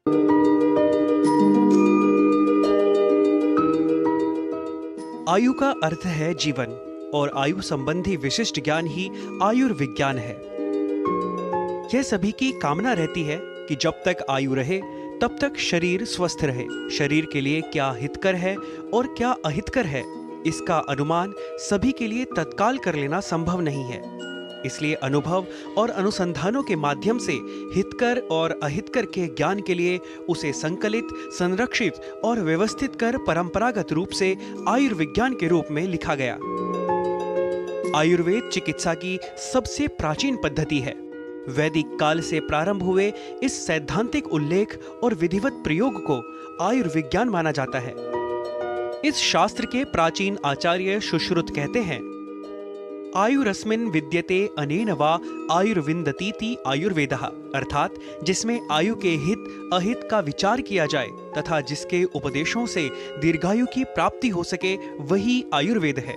आयु का अर्थ है जीवन और आयु संबंधी विशिष्ट ज्ञान ही आयुर्विज्ञान है। यह सभी की कामना रहती है कि जब तक आयु रहे तब तक शरीर स्वस्थ रहे। शरीर के लिए क्या हितकर है और क्या अहितकर है, इसका अनुमान सभी के लिए तत्काल कर लेना संभव नहीं है। इसलिए अनुभव और अनुसंधानों के माध्यम से हितकर और अहितकर के ज्ञान के लिए उसे संकलित, संरक्षित और व्यवस्थित कर परंपरागत रूप से आयुर्विज्ञान के रूप में लिखा गया। आयुर्वेद चिकित्सा की सबसे प्राचीन पद्धति है। वैदिक काल से प्रारंभ हुए इस सैद्धांतिक उल्लेख और विधिवत प्रयोग को आयुर्विज्ञान माना जाता है। इस शास्त्र के प्राचीन आचार्य सुश्रुत कहते हैं, आयुरस्मिन् विद्यते अनेन वा आयुर्विन्दतीति आयुर्वेदः, अर्थात जिसमें आयु के हित अहित का विचार किया जाए तथा जिसके उपदेशों से दीर्घायु की प्राप्ति हो सके, वही आयुर्वेद है।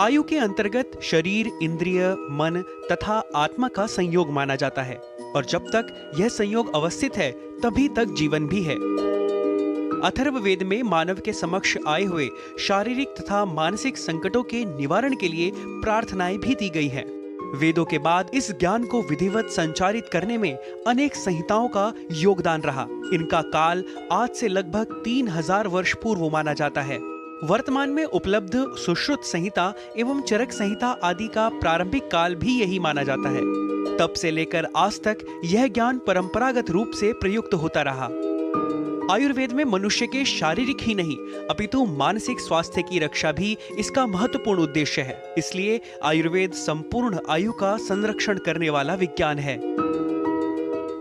आयु के अंतर्गत शरीर, इंद्रिय, मन तथा आत्मा का संयोग माना जाता है और जब तक यह संयोग अवस्थित है तभी तक जीवन भी है। अथर्ववेद में मानव के समक्ष आए हुए शारीरिक तथा मानसिक संकटों के निवारण के लिए प्रार्थनाएं भी दी गई हैं। वेदों के बाद इस ज्ञान को विधिवत संचारित करने में अनेक संहिताओं का योगदान रहा। इनका काल आज से लगभग 3000 वर्ष पूर्व माना जाता है। वर्तमान में उपलब्ध सुश्रुत संहिता एवं चरक संहिता आदि का प्रारंभिक काल भी यही माना जाता है। तब से लेकर आज तक यह ज्ञान परंपरागत रूप से प्रयुक्त होता रहा। आयुर्वेद में मनुष्य के शारीरिक ही नहीं अपितु मानसिक स्वास्थ्य की रक्षा भी इसका महत्वपूर्ण उद्देश्य है। इसलिए आयुर्वेद संपूर्ण आयु का संरक्षण करने वाला विज्ञान है।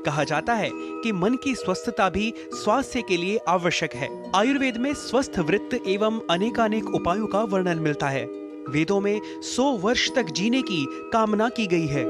कहा जाता है कि मन की स्वस्थता भी स्वास्थ्य के लिए आवश्यक है। आयुर्वेद में स्वस्थ वृत्त एवं अनेकानेक उपायों का वर्णन मिलता है। वेदों में 100 वर्ष तक जीने की कामना की गई है।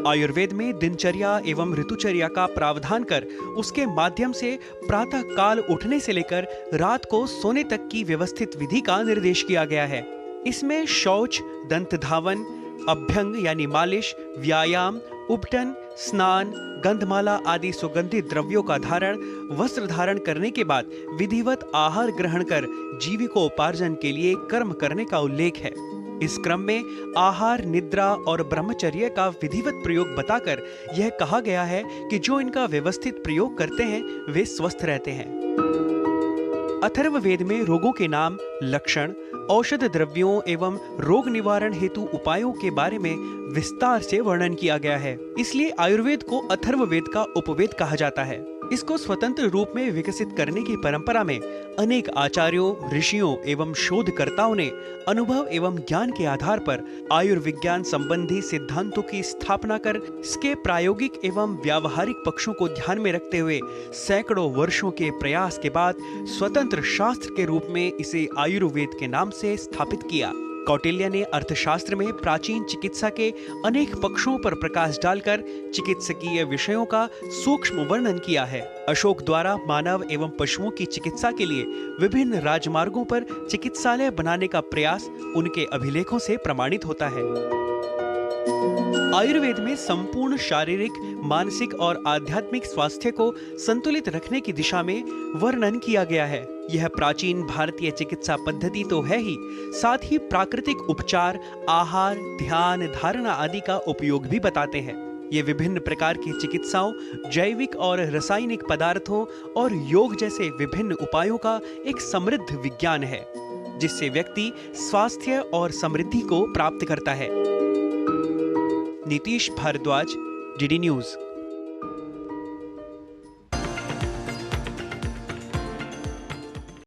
आयुर्वेद में दिनचर्या एवं ऋतुचर्या का प्रावधान कर उसके माध्यम से प्रातः काल उठने से लेकर रात को सोने तक की व्यवस्थित विधि का निर्देश किया गया है। इसमें शौच, दंत धावन, अभ्यंग यानी मालिश, व्यायाम, उपटन, स्नान, गंधमाला आदि सुगंधित द्रव्यों का धारण, वस्त्र धारण करने के बाद विधिवत आहार ग्रहण कर जीविकोपार्जन के लिए कर्म करने का उल्लेख है। इस क्रम में आहार, निद्रा और ब्रह्मचर्य का विधिवत प्रयोग बताकर यह कहा गया है कि जो इनका व्यवस्थित प्रयोग करते हैं वे स्वस्थ रहते हैं। अथर्ववेद में रोगों के नाम, लक्षण, औषध द्रव्यों एवं रोग निवारण हेतु उपायों के बारे में विस्तार से वर्णन किया गया है। इसलिए आयुर्वेद को अथर्ववेद का उपवेद कहा जाता है। इसको स्वतंत्र रूप में विकसित करने की परंपरा में अनेक आचार्यों, ऋषियों एवं शोधकर्ताओं ने अनुभव एवं ज्ञान के आधार पर आयुर्विज्ञान संबंधी सिद्धांतों की स्थापना कर इसके प्रायोगिक एवं व्यावहारिक पक्षों को ध्यान में रखते हुए सैकड़ों वर्षों के प्रयास के बाद स्वतंत्र शास्त्र के रूप में इसे आयुर्वेद के नाम से स्थापित किया। कौटिल्य ने अर्थशास्त्र में प्राचीन चिकित्सा के अनेक पक्षों पर प्रकाश डालकर चिकित्सकीय विषयों का सूक्ष्म वर्णन किया है। अशोक द्वारा मानव एवं पशुओं की चिकित्सा के लिए विभिन्न राजमार्गों पर चिकित्सालय बनाने का प्रयास उनके अभिलेखों से प्रमाणित होता है। आयुर्वेद में संपूर्ण शारीरिक, मानसिक और आध्यात्मिक स्वास्थ्य को संतुलित रखने की दिशा में वर्णन किया गया है। यह प्राचीन भारतीय चिकित्सा पद्धति तो है ही, साथ ही प्राकृतिक उपचार, आहार, ध्यान, धारणा आदि का उपयोग भी बताते हैं। ये विभिन्न प्रकार की चिकित्साओं, जैविक और रासायनिक पदार्थों और योग जैसे विभिन्न उपायों का एक समृद्ध विज्ञान है, जिससे व्यक्ति स्वास्थ्य और समृद्धि को प्राप्त करता है। Nitish Bhardwaj, DD news.